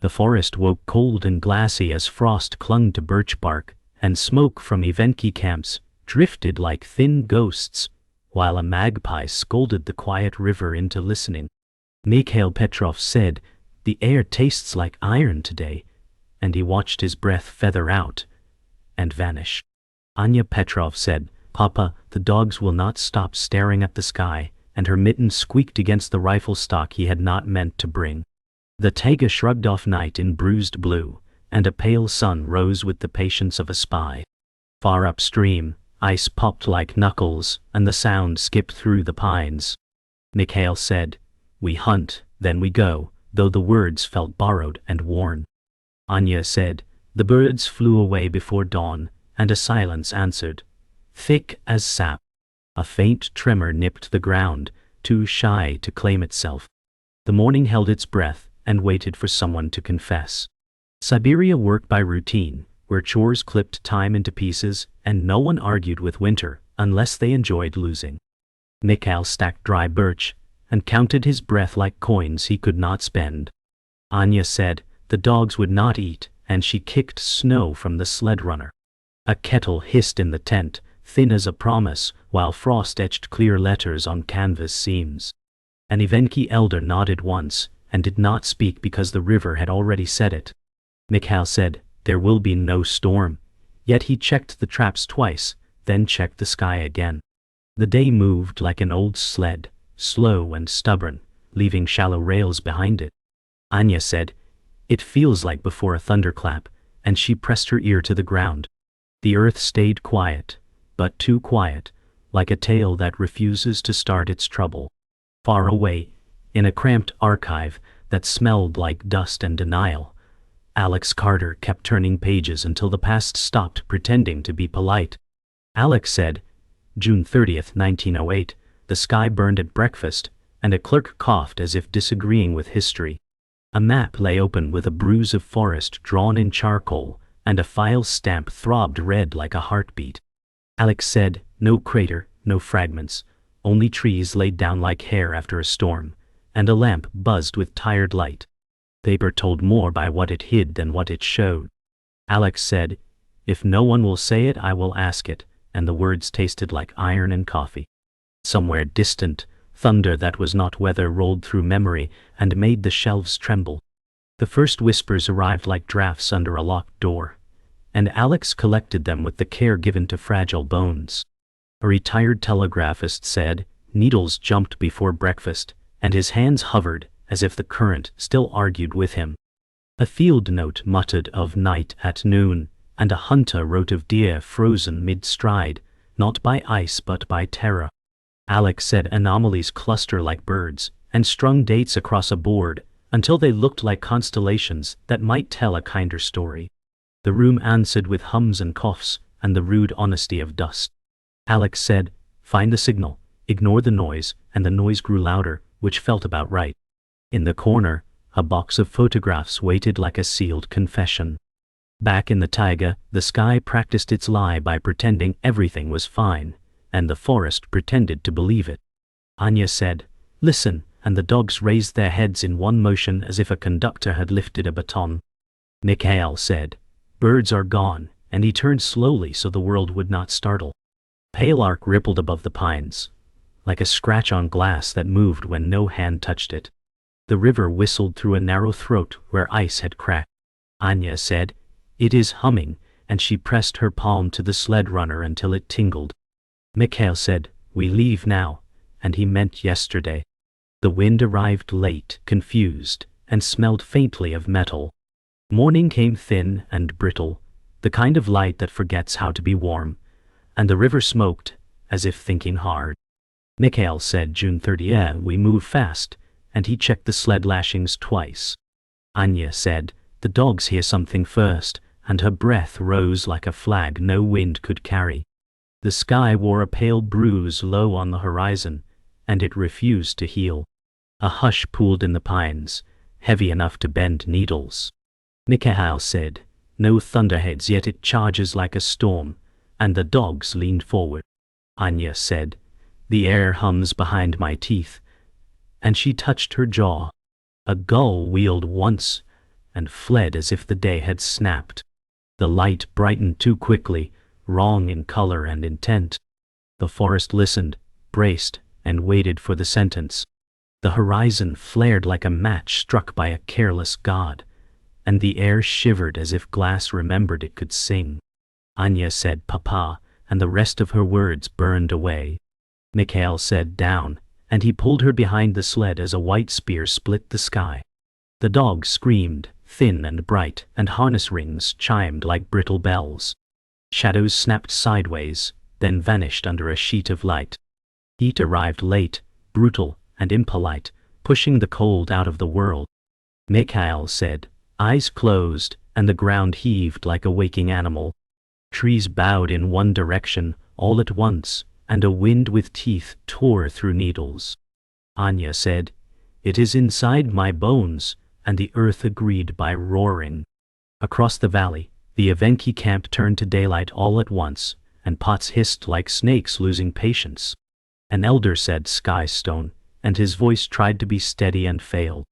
The forest woke cold and glassy as frost clung to birch bark, and smoke from Evenki camps drifted like thin ghosts, while a magpie scolded the quiet river into listening. Mikhail Petrov said, "The air tastes like iron today," and he watched his breath feather out and vanish. Anya Petrov said, "Papa, the dogs will not stop staring at the sky," and her mitten squeaked against the rifle stock he had not meant to bring. The taiga shrugged off night in bruised blue, and a pale sun rose with the patience of a spy. Far upstream, ice popped like knuckles, and the sound skipped through the pines. Mikhail said, "We hunt, then we go," though the words felt borrowed and worn. Anya said, "The birds flew away before dawn," and a silence answered, thick as sap. A faint tremor nipped the ground, too shy to claim itself. The morning held its breath and waited for someone to confess. Siberia worked by routine, where chores clipped time into pieces, and no one argued with winter unless they enjoyed losing. Mikhail stacked dry birch and counted his breath like coins he could not spend. Anya said the dogs would not eat, and she kicked snow from the sled runner. A kettle hissed in the tent, thin as a promise, while frost etched clear letters on canvas seams. An Evenki elder nodded once, and did not speak because the river had already said it. Mikhail said, "There will be no storm," yet he checked the traps twice, then checked the sky again. The day moved like an old sled, slow and stubborn, leaving shallow rails behind it. Anya said, "It feels like before a thunderclap," and she pressed her ear to the ground. The earth stayed quiet, but too quiet, like a tale that refuses to start its trouble. Far away, in a cramped archive that smelled like dust and denial, Alex Carter kept turning pages until the past stopped pretending to be polite. Alex said, June 30th, 1908, the sky burned at breakfast, and a clerk coughed as if disagreeing with history. A map lay open with a bruise of forest drawn in charcoal, and a file stamp throbbed red like a heartbeat. Alex said, "No crater, no fragments, only trees laid down like hair after a storm, and a lamp buzzed with tired light. Paper told more by what it hid than what it showed." Alex said, "If no one will say it, I will ask it," and the words tasted like iron and coffee. Somewhere distant, thunder that was not weather rolled through memory and made the shelves tremble. The first whispers arrived like drafts under a locked door, and Alex collected them with the care given to fragile bones. A retired telegraphist said, "Needles jumped before breakfast," and his hands hovered as if the current still argued with him. A field note muttered of night at noon, and a hunter wrote of deer frozen mid-stride, not by ice but by terror. Alex said anomalies cluster like birds, and strung dates across a board until they looked like constellations that might tell a kinder story. The room answered with hums and coughs, and the rude honesty of dust. Alex said, "Find the signal, ignore the noise," and the noise grew louder, which felt about right. In the corner, a box of photographs waited like a sealed confession. Back in the taiga, the sky practiced its lie by pretending everything was fine, and the forest pretended to believe it. Anya said, "Listen," and the dogs raised their heads in one motion as if a conductor had lifted a baton. Mikhail said, "Birds are gone," and he turned slowly so the world would not startle. Pale arc rippled above the pines, like a scratch on glass that moved when no hand touched it. The river whistled through a narrow throat where ice had cracked. Anya said, "It is humming," and she pressed her palm to the sled runner until it tingled. Mikhail said, "We leave now," and he meant yesterday. The wind arrived late, confused, and smelled faintly of metal. Morning came thin and brittle, the kind of light that forgets how to be warm, and the river smoked, as if thinking hard. Mikhail said, June 30th, "We move fast," and he checked the sled lashings twice. Anya said, "The dogs hear something first," and her breath rose like a flag no wind could carry. The sky wore a pale bruise low on the horizon, and it refused to heal. A hush pooled in the pines, heavy enough to bend needles. Mikhail said, "No thunderheads, yet it charges like a storm," and the dogs leaned forward. Anya said, "The air hums behind my teeth," and she touched her jaw. A gull wheeled once, and fled as if the day had snapped. The light brightened too quickly, wrong in color and intent. The forest listened, braced, and waited for the sentence. The horizon flared like a match struck by a careless god, and the air shivered as if glass remembered it could sing. Anya said, "Papa," and the rest of her words burned away. Mikhail said, "Down," and he pulled her behind the sled as a white spear split the sky. The dog screamed, thin and bright, and harness rings chimed like brittle bells. Shadows snapped sideways, then vanished under a sheet of light. Heat arrived late, brutal, and impolite, pushing the cold out of the world. Mikhail said, eyes closed, and the ground heaved like a waking animal. Trees bowed in one direction, all at once, and a wind with teeth tore through needles. Anya said, "It is inside my bones," and the earth agreed by roaring. Across the valley, the Evenki camp turned to daylight all at once, and pots hissed like snakes losing patience. An elder said, "Sky stone," and his voice tried to be steady and failed.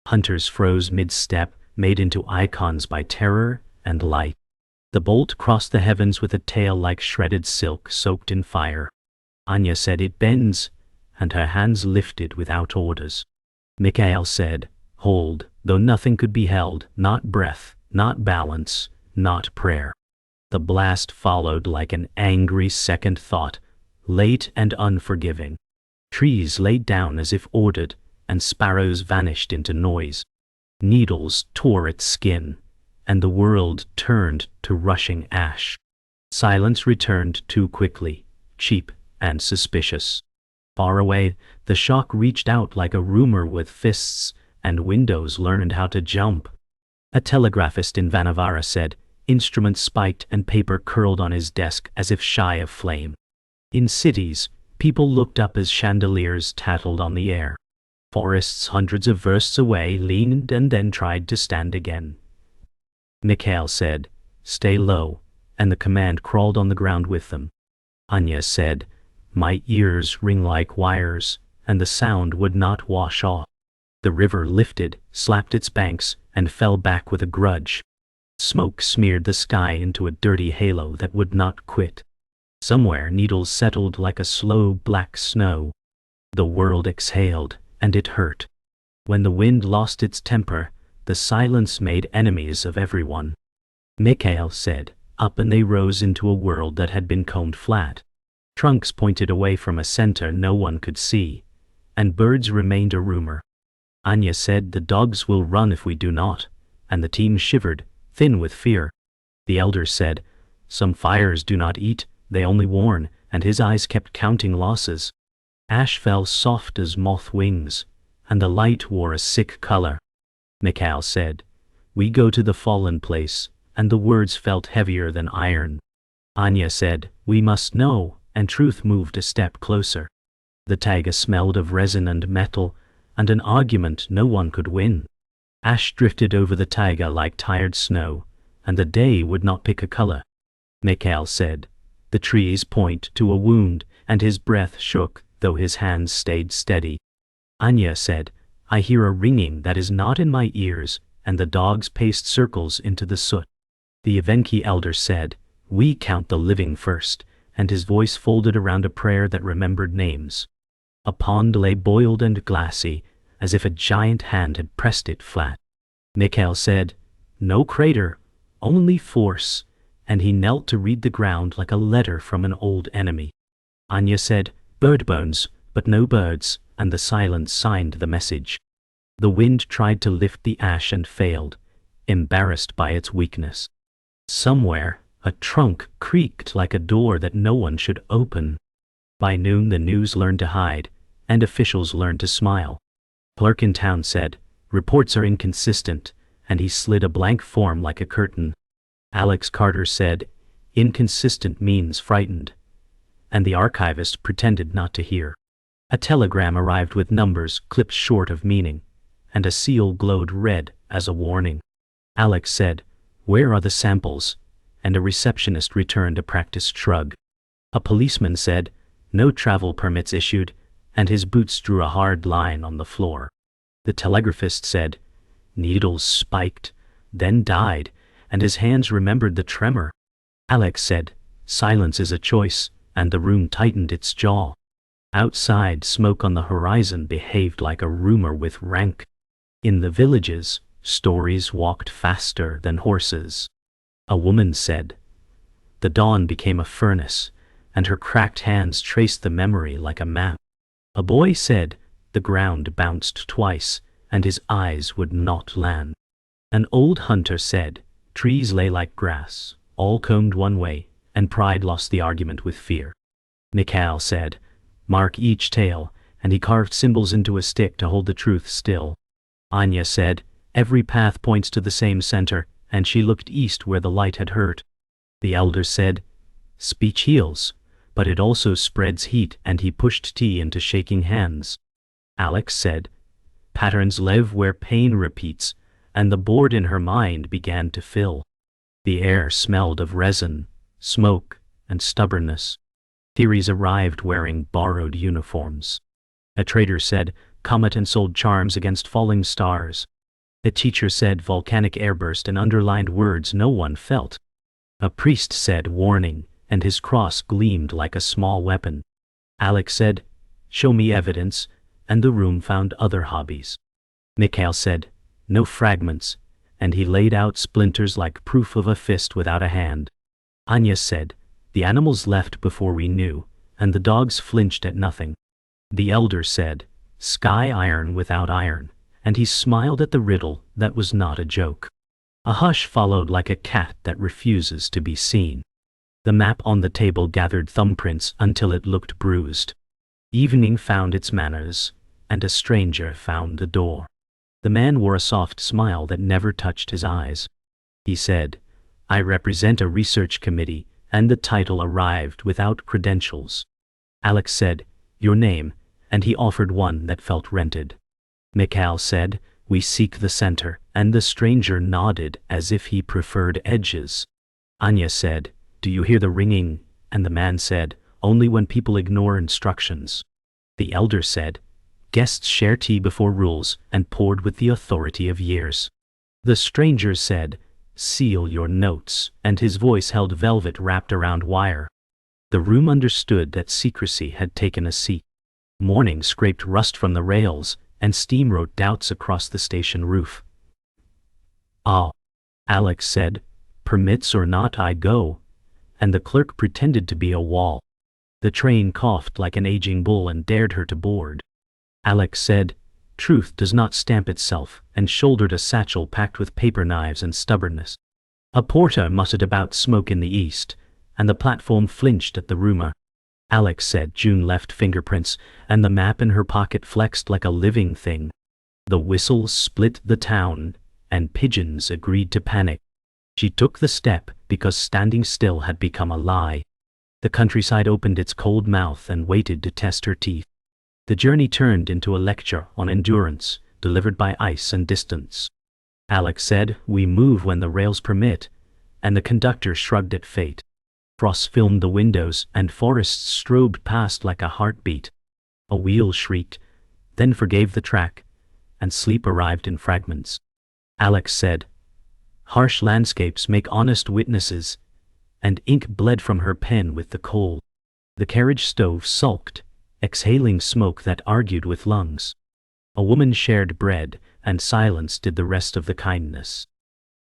Hunters froze mid-step, made into icons by terror and light. The bolt crossed the heavens with a tail like shredded silk soaked in fire. Anya said, "It bends," and her hands lifted without orders. Mikhail said, "Hold," though nothing could be held, not breath, not balance, not prayer. The blast followed like an angry second thought, late and unforgiving. Trees laid down as if ordered, and sparrows vanished into noise. Needles tore at skin, and the world turned to rushing ash. Silence returned too quickly, cheap and suspicious. Far away, the shock reached out like a rumor with fists, and windows learned how to jump. A telegraphist in Vanavara said, instruments spiked and paper curled on his desk as if shy of flame. In cities, people looked up as chandeliers tattled on the air. Forests hundreds of versts away leaned and then tried to stand again. Mikhail said, "Stay low," and the command crawled on the ground with them. Anya said, "My ears ring like wires," and the sound would not wash off. The river lifted, slapped its banks, and fell back with a grudge. Smoke smeared the sky into a dirty halo that would not quit. Somewhere needles settled like a slow black snow. The world exhaled, and it hurt. When the wind lost its temper, the silence made enemies of everyone. Mikhail said, up and they rose into a world that had been combed flat. Trunks pointed away from a center no one could see, and birds remained a rumor. Anya said, "The dogs will run if we do not," and the team shivered, thin with fear. The elder said, "Some fires do not eat, they only warn," and his eyes kept counting losses. Ash fell soft as moth wings, and the light wore a sick color. Mikhail said, "We go to the fallen place," and the words felt heavier than iron. Anya said, "We must know," and truth moved a step closer. The taiga smelled of resin and metal, and an argument no one could win. Ash drifted over the taiga like tired snow, and the day would not pick a color. Mikhail said, "The trees point to a wound," and his breath shook, though his hands stayed steady. Anya said, "I hear a ringing that is not in my ears," and the dogs paced circles into the soot. The Evenki elder said, "We count the living first," and his voice folded around a prayer that remembered names. A pond lay boiled and glassy, as if a giant hand had pressed it flat. Mikhail said, "No crater, only force," and he knelt to read the ground like a letter from an old enemy. Anya said, "Bird bones, but no birds," and the silence signed the message. The wind tried to lift the ash and failed, embarrassed by its weakness. Somewhere, a trunk creaked like a door that no one should open. By noon the news learned to hide, and officials learned to smile. Clerk in town said, "Reports are inconsistent," and he slid a blank form like a curtain. Alex Carter said, "Inconsistent means frightened," and the archivist pretended not to hear. A telegram arrived with numbers clipped short of meaning, and a seal glowed red as a warning. Alex said, "Where are the samples?" and a receptionist returned a practiced shrug. A policeman said, "No travel permits issued," and his boots drew a hard line on the floor. The telegraphist said, "Needles spiked," then died, and his hands remembered the tremor. Alex said, "Silence is a choice," and the room tightened its jaw. Outside, smoke on the horizon behaved like a rumor with rank. In the villages, stories walked faster than horses. A woman said, "The dawn became a furnace," and her cracked hands traced the memory like a map. A boy said, "The ground bounced twice, and his eyes would not land." An old hunter said, "Trees lay like grass, all combed one way," and pride lost the argument with fear. Mikhail said, "Mark each tale," and he carved symbols into a stick to hold the truth still. Anya said, "Every path points to the same center," and she looked east where the light had hurt. The elder said, "Speech heals, but it also spreads heat," and he pushed tea into shaking hands. Alex said, "Patterns live where pain repeats," and the board in her mind began to fill. The air smelled of resin, smoke, and stubbornness. Theories arrived wearing borrowed uniforms. A trader said, "Comet and sold charms against falling stars." A teacher said, "Volcanic airburst," and underlined words no one felt. A priest said, "Warning," and his cross gleamed like a small weapon. Alex said, "Show me evidence," and the room found other hobbies. Mikhail said, "No fragments," and he laid out splinters like proof of a fist without a hand. Anya said, "The animals left before we knew, and the dogs flinched at nothing." The elder said, "Sky iron without iron," and he smiled at the riddle that was not a joke. A hush followed like a cat that refuses to be seen. The map on the table gathered thumbprints until it looked bruised. Evening found its manners, and a stranger found the door. The man wore a soft smile that never touched his eyes. He said, "I represent a research committee," and the title arrived without credentials. Alex said, "Your name," and he offered one that felt rented. Mikhail said, "We seek the center," and the stranger nodded as if he preferred edges. Anya said, "Do you hear the ringing?" And the man said, "Only when people ignore instructions." The elder said, "Guests share tea before rules," and poured with the authority of years. The stranger said, "Seal your notes," and his voice held velvet wrapped around wire. The room understood that secrecy had taken a seat. Morning scraped rust from the rails, and steam wrote doubts across the station roof. "Ah," Alex said, "permits or not, I go," and the clerk pretended to be a wall. The train coughed like an aging bull and dared her to board. Alex said, "Truth does not stamp itself," and shouldered a satchel packed with paper knives and stubbornness. A porter muttered about smoke in the east, and the platform flinched at the rumor. Alex said June left fingerprints, and the map in her pocket flexed like a living thing. The whistles split the town, and pigeons agreed to panic. She took the step because standing still had become a lie. The countryside opened its cold mouth and waited to test her teeth. The journey turned into a lecture on endurance, delivered by ice and distance. Alex said, "We move when the rails permit," and the conductor shrugged at fate. Frost filmed the windows, and forests strobed past like a heartbeat. A wheel shrieked, then forgave the track, and sleep arrived in fragments. Alex said, "Harsh landscapes make honest witnesses," and ink bled from her pen with the coal. The carriage stove sulked, exhaling smoke that argued with lungs. A woman shared bread, and silence did the rest of the kindness.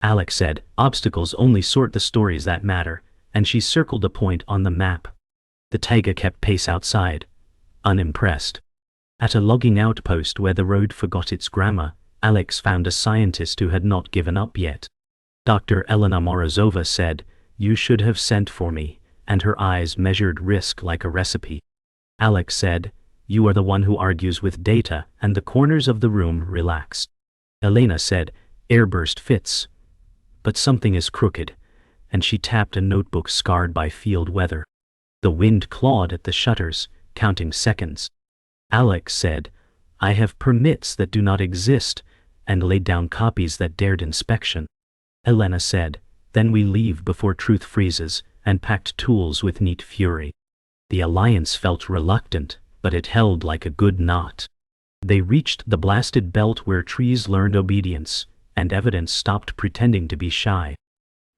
Alex said, "Obstacles only sort the stories that matter," and she circled a point on the map. The taiga kept pace outside, unimpressed. At a logging outpost where the road forgot its grammar, Alex found a scientist who had not given up yet. Dr. Elena Morozova said, "You should have sent for me," and her eyes measured risk like a recipe. Alex said, "You are the one who argues with data," and the corners of the room relaxed. Elena said, "Airburst fits, but something is crooked," and she tapped a notebook scarred by field weather. The wind clawed at the shutters, counting seconds. Alex said, "I have permits that do not exist," and laid down copies that dared inspection. Elena said, "Then we leave before truth freezes," and packed tools with neat fury. The alliance felt reluctant, but it held like a good knot. They reached the blasted belt where trees learned obedience, and Evidence stopped pretending to be shy.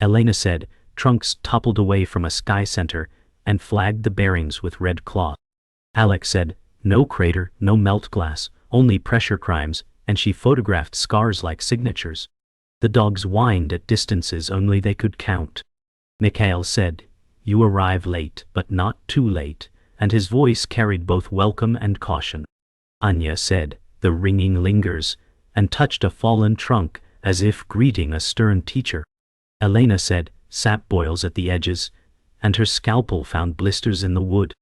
Elena said, Trunks toppled away from a sky center and flagged the bearings with red cloth. Alex said, no crater, no melt glass, only pressure crimes, and she photographed scars like signatures. The dogs whined at distances only they could count. Mikhail said, you arrive late, but not too late, and his voice carried both welcome and caution. Anya said, the ringing lingers, and touched a fallen trunk, as if greeting a stern teacher. Elena said, sap boils at the edges, and her scalpel found blisters in the wood.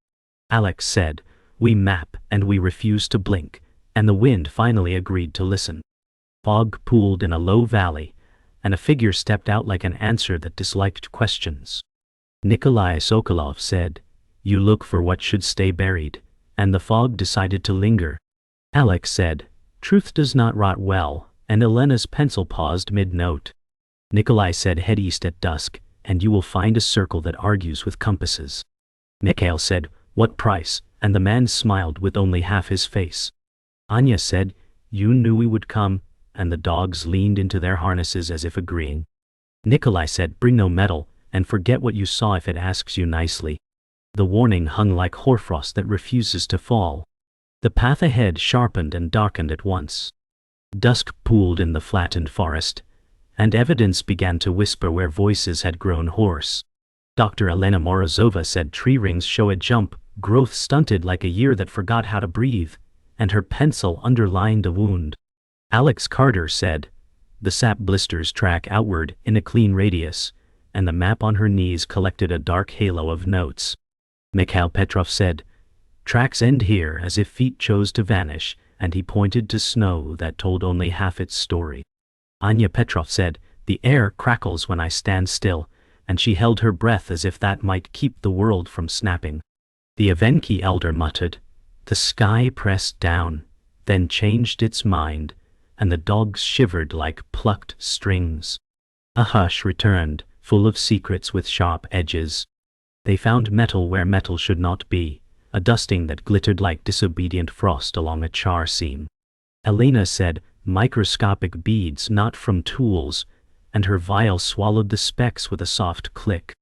Alex said, we map and we refuse to blink, and the wind finally agreed to listen. Fog pooled in a low valley, and a figure stepped out like an answer that disliked questions. Nikolai Sokolov said, you look for what should stay buried, and the fog decided to linger. Alex said, truth does not rot well, and Elena's pencil paused mid-note. Nikolai said, head east at dusk, and you will find a circle that argues with compasses. Mikhail said, what price? And the man smiled with only half his face. Anya said, you knew we would come, and the dogs leaned into their harnesses as if agreeing. Nikolai said, bring no metal, and forget what you saw if it asks you nicely. The warning hung like hoarfrost that refuses to fall. The path ahead sharpened and darkened at once. Dusk pooled in the flattened forest, and Evidence began to whisper where voices had grown hoarse. Dr. Elena Morozova said, tree rings show a jump, growth stunted like a year that forgot how to breathe, and her pencil underlined a wound. Alex Carter said, the sap blisters track outward in a clean radius, and the map on her knees collected a dark halo of notes. Mikhail Petrov said, tracks end here, as if feet chose to vanish, and he pointed to snow that told only half its story. Anya Petrov said, the air crackles when I stand still, and she held her breath as if that might keep the world from snapping. The Evenki elder muttered, the sky pressed down, then changed its mind, and the dogs shivered like plucked strings. A hush returned, full of secrets with sharp edges. They found metal where metal should not be, a dusting that glittered like disobedient frost along a char seam. Elena said, microscopic beads not from tools, and her vial swallowed the specks with a soft click.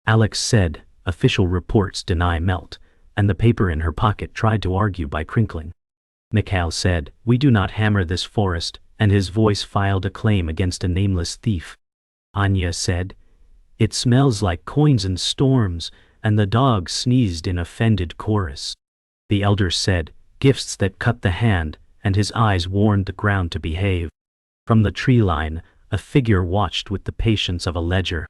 Alex said, official reports deny melt, and the paper in her pocket tried to argue by crinkling. Mikhail said, we do not hammer this forest, and his voice filed a claim against a nameless thief. Anya said, it smells like coins and storms, and the dog sneezed in offended chorus. The elder said, gifts that cut the hand, and his eyes warned the ground to behave. From the tree line, a figure watched with the patience of a ledger.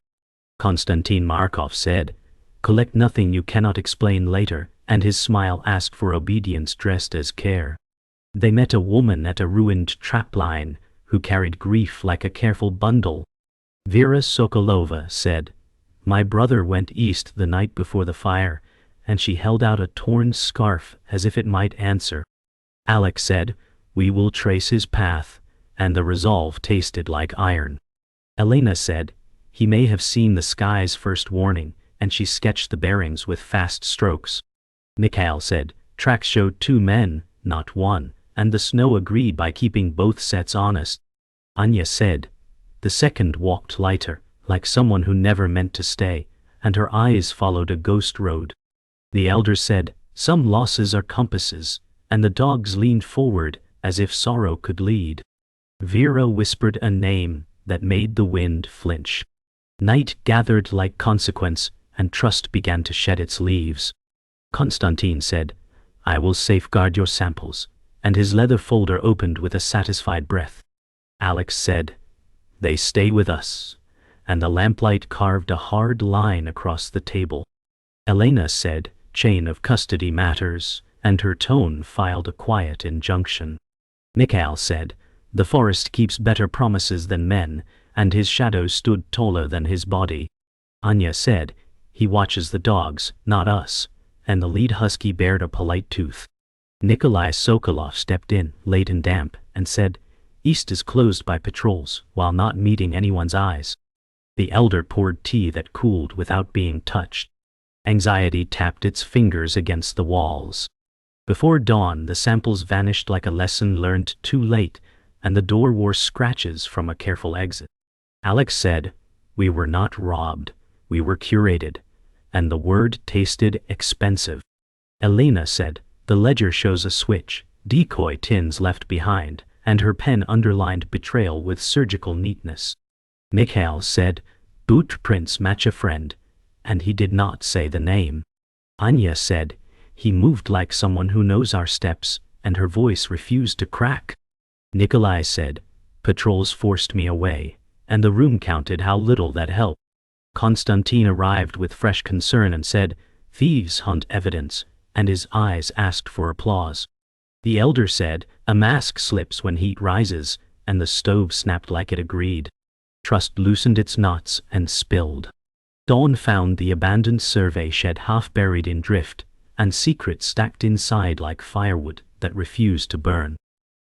Konstantin Markov said, collect nothing you cannot explain later, and his smile asked for obedience dressed as care. They met a woman at a ruined trapline, who carried grief like a careful bundle. Vera Sokolova said, my brother went east the night before the fire, and she held out a torn scarf as if it might answer. Alex said, we will trace his path, and the resolve tasted like iron. Elena said, he may have seen the sky's first warning, and she sketched the bearings with fast strokes. Mikhail said, tracks showed 2 men, not 1, and the snow agreed by keeping both sets honest. Anya said, the second walked lighter, like someone who never meant to stay, and her eyes followed a ghost road. The elder said, some losses are compasses, and the dogs leaned forward, as if sorrow could lead. Vera whispered a name that made the wind flinch. Night gathered like consequence, and trust began to shed its leaves. Konstantin said, I will safeguard your samples, and his leather folder opened with a satisfied breath. Alex said, they stay with us, and the lamplight carved a hard line across the table. Elena said, chain of custody matters, and her tone filed a quiet injunction. Mikhail said, the forest keeps better promises than men, and his shadow stood taller than his body. Anya said, he watches the dogs, not us, and the lead husky bared a polite tooth. Nikolai Sokolov stepped in, late and damp, and said, east is closed by patrols, while not meeting anyone's eyes. The elder poured tea that cooled without being touched. Anxiety tapped its fingers against the walls. Before dawn, the samples vanished like a lesson learned too late, and the door wore scratches from a careful exit. Alex said, "We were not robbed, we were curated," and the word tasted expensive. Elena said, "The ledger shows a switch, decoy tins left behind," and her pen underlined betrayal with surgical neatness. Mikhail said, "Boot prints match a friend," and he did not say the name. Anya said, "He moved like someone who knows our steps," and her voice refused to crack. Nikolai said, "Patrols forced me away," and the room counted how little that helped. Konstantin arrived with fresh concern and said, "Thieves hunt evidence," and his eyes asked for applause. The elder said, "A mask slips when heat rises," and the stove snapped like it agreed. Trust loosened its knots and spilled. Dawn found the abandoned survey shed half buried in drift, and secrets stacked inside like firewood that refused to burn.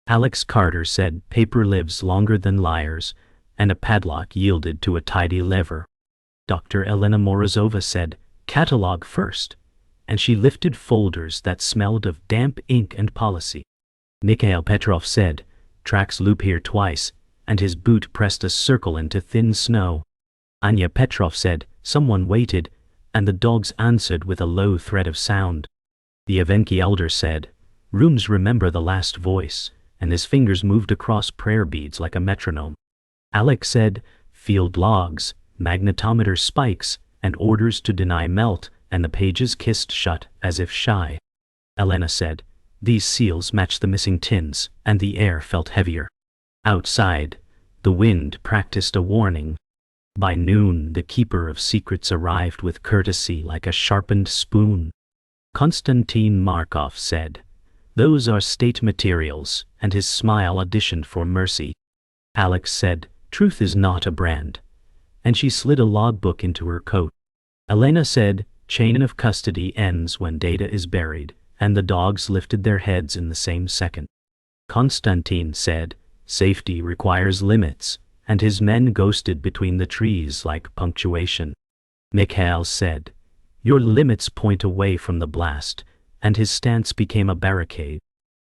Alex Carter said, "Paper lives longer than liars," and a padlock yielded to a tidy lever. Dr. Elena Morozova said, "Catalog first," and she lifted folders that smelled of damp ink and policy. Mikhail Petrov said, "Tracks loop here twice," and his boot pressed a circle into thin snow. Anya Petrov said, "Someone waited," and the dogs answered with a low thread of sound. The Evenki elder said, "Rooms remember the last voice," and his fingers moved across prayer beads like a metronome. Alex said, "Field logs, magnetometer spikes, and orders to deny melt," and the pages kissed shut as if shy. Elena said, "These seals match the missing tins," and the air felt heavier. Outside, the wind practiced a warning. By noon, the keeper of secrets arrived with courtesy like a sharpened spoon. Konstantin Markov said, "Those are state materials," and his smile auditioned for mercy. Alex said, "Truth is not a brand," and she slid a logbook into her coat. Elena said, "Chain of custody ends when data is buried," and the dogs lifted their heads in the same second. Konstantin said, "Safety requires limits," and his men ghosted between the trees like punctuation. Mikhail said, "Your limits point away from the blast," and his stance became a barricade.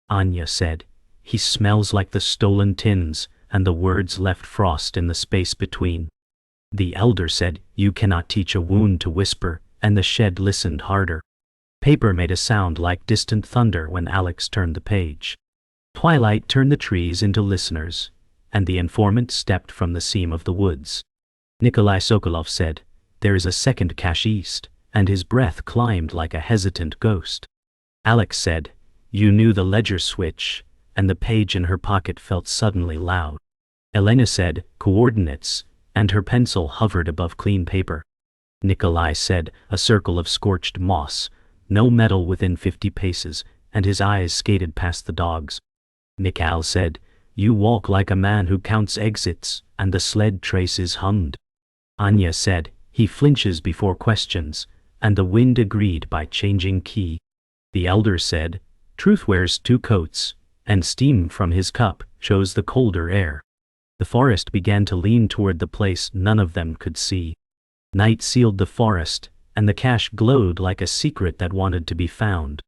Anya said, "He smells like the stolen tins," and the words left frost in the space between. The elder said, "You cannot teach a wound to whisper," and the shed listened harder. Paper made a sound like distant thunder when Alex turned the page. Twilight turned the trees into listeners, and the informant stepped from the seam of the woods. Nikolai Sokolov said, "There is a second cache east," and his breath climbed like a hesitant ghost. Alex said, "You knew the ledger switch," and the page in her pocket felt suddenly loud. Elena said, "Coordinates," and her pencil hovered above clean paper. Nikolai said, "A circle of scorched moss, no metal within 50 paces," and his eyes skated past the dogs. Mikhail said, "You walk like a man who counts exits," and the sled traces hummed. Anya said, "He flinches before questions," and the wind agreed by changing key. The elder said, "Truth wears two coats," and steam from his cup chose the colder air. The forest began to lean toward the place none of them could see. Night sealed the forest, and the cache glowed like a secret that wanted to be found.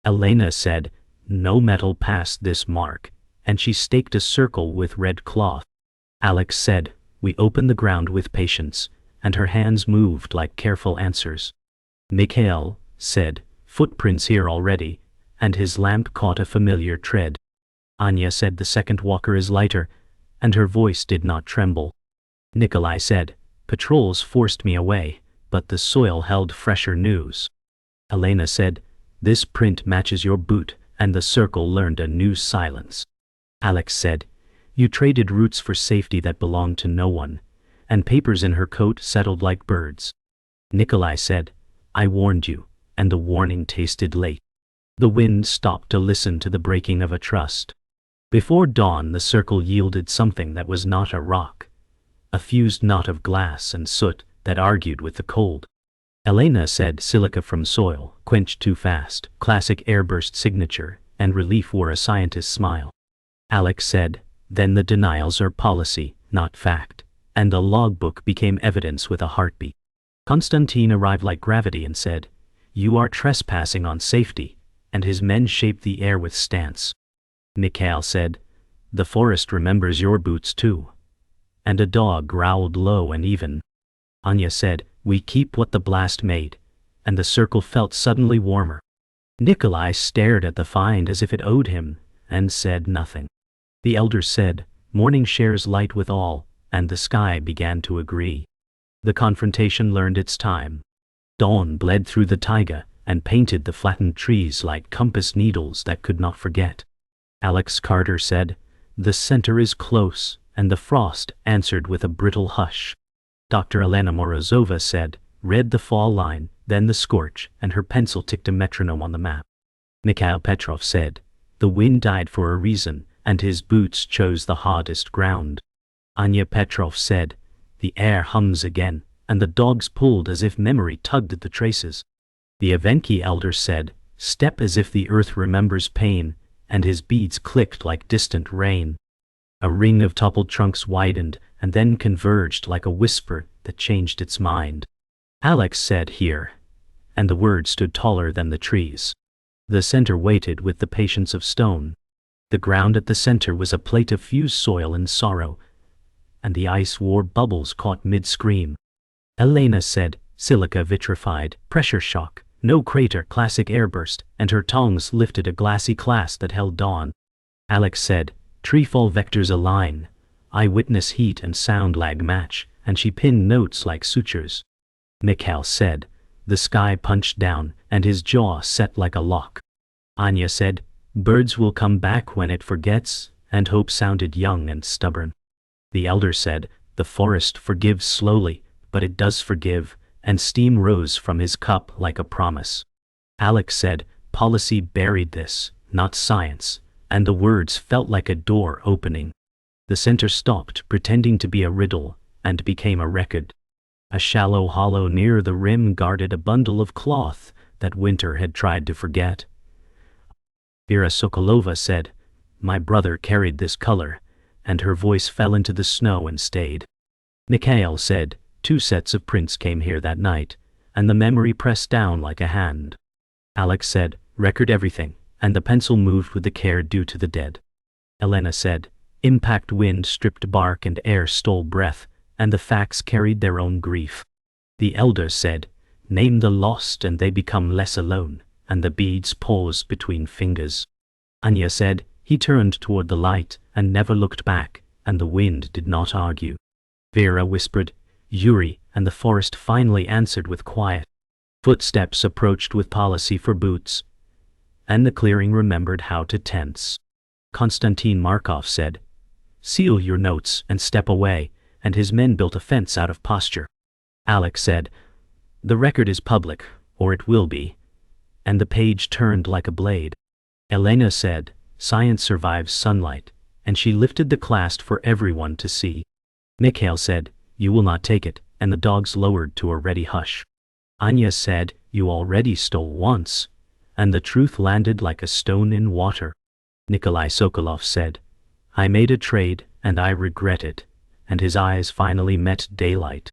Elena said, "No metal past this mark," and she staked a circle with red cloth. Alex said, "We open the ground with patience," and her hands moved like careful answers. Mikhail said, "Footprints here already," and his lamp caught a familiar tread. Anya said, "The second walker is lighter," and her voice did not tremble. Nikolai said, "Patrols forced me away, but the soil held fresher news." Elena said, "This print matches your boot," and the circle learned a new silence. Alex said, "You traded roots for safety that belonged to no one," and papers in her coat settled like birds. Nikolai said, "I warned you," and the warning tasted late. The wind stopped to listen to the breaking of a trust. Before dawn, the circle yielded something that was not a rock, a fused knot of glass and soot that argued with the cold. Elena said, "Silica from soil, quenched too fast, classic airburst signature," and relief wore a scientist's smile. Alex said, "Then the denials are policy, not fact," and the logbook became evidence with a heartbeat. Konstantin arrived like gravity and said, "You are trespassing on safety," and his men shaped the air with stance. Mikhail said, The forest remembers your boots too. And a dog growled low and even. Anya said, we keep what the blast made, and the circle felt suddenly warmer. Nikolai stared at the find as if it owed him, and said nothing. The elders said, morning shares light with all, and the sky began to agree. The confrontation learned its time. Dawn bled through the taiga, and painted the flattened trees like compass needles that could not forget. Alex Carter said, the center is close, and the frost answered with a brittle hush. Dr. Elena Morozova said, read the fall line, then the scorch, and her pencil ticked a metronome on the map. Mikhail Petrov said, the wind died for a reason, and his boots chose the hardest ground. Anya Petrov said, the air hums again, and the dogs pulled as if memory tugged at the traces. The Evenki elder said, step as if the earth remembers pain, and his beads clicked like distant rain. A ring of toppled trunks widened, and then converged like a whisper that changed its mind. Alex said, here, and the word stood taller than the trees. The center waited with the patience of stone. The ground at the center was a plate of fused soil and sorrow, and the ice wore bubbles caught mid-scream. Elena said, silica vitrified, pressure shock, no crater, classic airburst, and her tongs lifted a glassy class that held dawn. Alex said, treefall vectors align, eyewitness heat and sound lag match, and she pinned notes like sutures. Mikhail said, the sky punched down, and his jaw set like a lock. Anya said, birds will come back when it forgets, and hope sounded young and stubborn. The elder said, the forest forgives slowly, but it does forgive, and steam rose from his cup like a promise. Alex said, policy buried this, not science, and the words felt like a door opening. The center stopped, pretending to be a riddle, and became a record. A shallow hollow near the rim guarded a bundle of cloth that winter had tried to forget. Vera Sokolova said, my brother carried this color, and her voice fell into the snow and stayed. Mikhail said, 2 sets of prints came here that night, and the memory pressed down like a hand. Alex said, record everything, and the pencil moved with the care due to the dead. Elena said, impact wind stripped bark and air stole breath, and the facts carried their own grief. The elder said, name the lost and they become less alone, and the beads pause between fingers. Anya said, he turned toward the light and never looked back, and the wind did not argue. Vera whispered, Yuri, and the forest finally answered with quiet. Footsteps approached with policy for boots, and the clearing remembered how to tense. Konstantin Markov said, seal your notes and step away, and his men built a fence out of posture. Alex said, the record is public, or it will be, and the page turned like a blade. Elena said, science survives sunlight, and she lifted the clasp for everyone to see. Mikhail said, you will not take it, and the dogs lowered to a ready hush. Anya said, you already stole once, and the truth landed like a stone in water. Nikolai Sokolov said, I made a trade, and I regret it, and his eyes finally met daylight.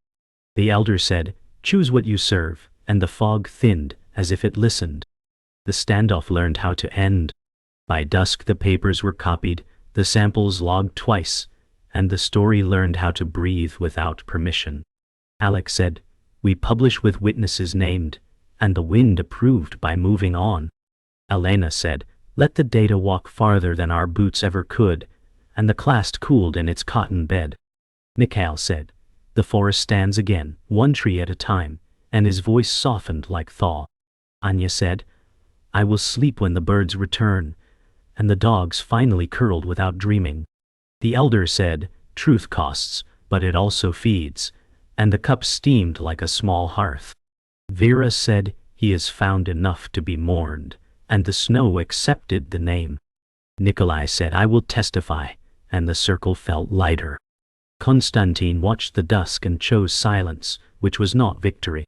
The elder said, choose what you serve, and the fog thinned, as if it listened. The standoff learned how to end. By dusk the papers were copied, the samples logged twice, and the story learned how to breathe without permission. Alex said, we publish with witnesses named, and the wind approved by moving on. Elena said, let the data walk farther than our boots ever could, and the class cooled in its cotton bed. Mikhail said, the forest stands again, 1 tree at a time, and his voice softened like thaw. Anya said, I will sleep when the birds return, and the dogs finally curled without dreaming. The elder said, truth costs, but it also feeds, and the cup steamed like a small hearth. Vera said, he is found enough to be mourned, and the snow accepted the name. Nikolai said, I will testify, and the circle felt lighter. Konstantin watched the dusk and chose silence, which was not victory.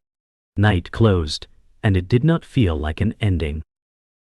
Night closed, and it did not feel like an ending.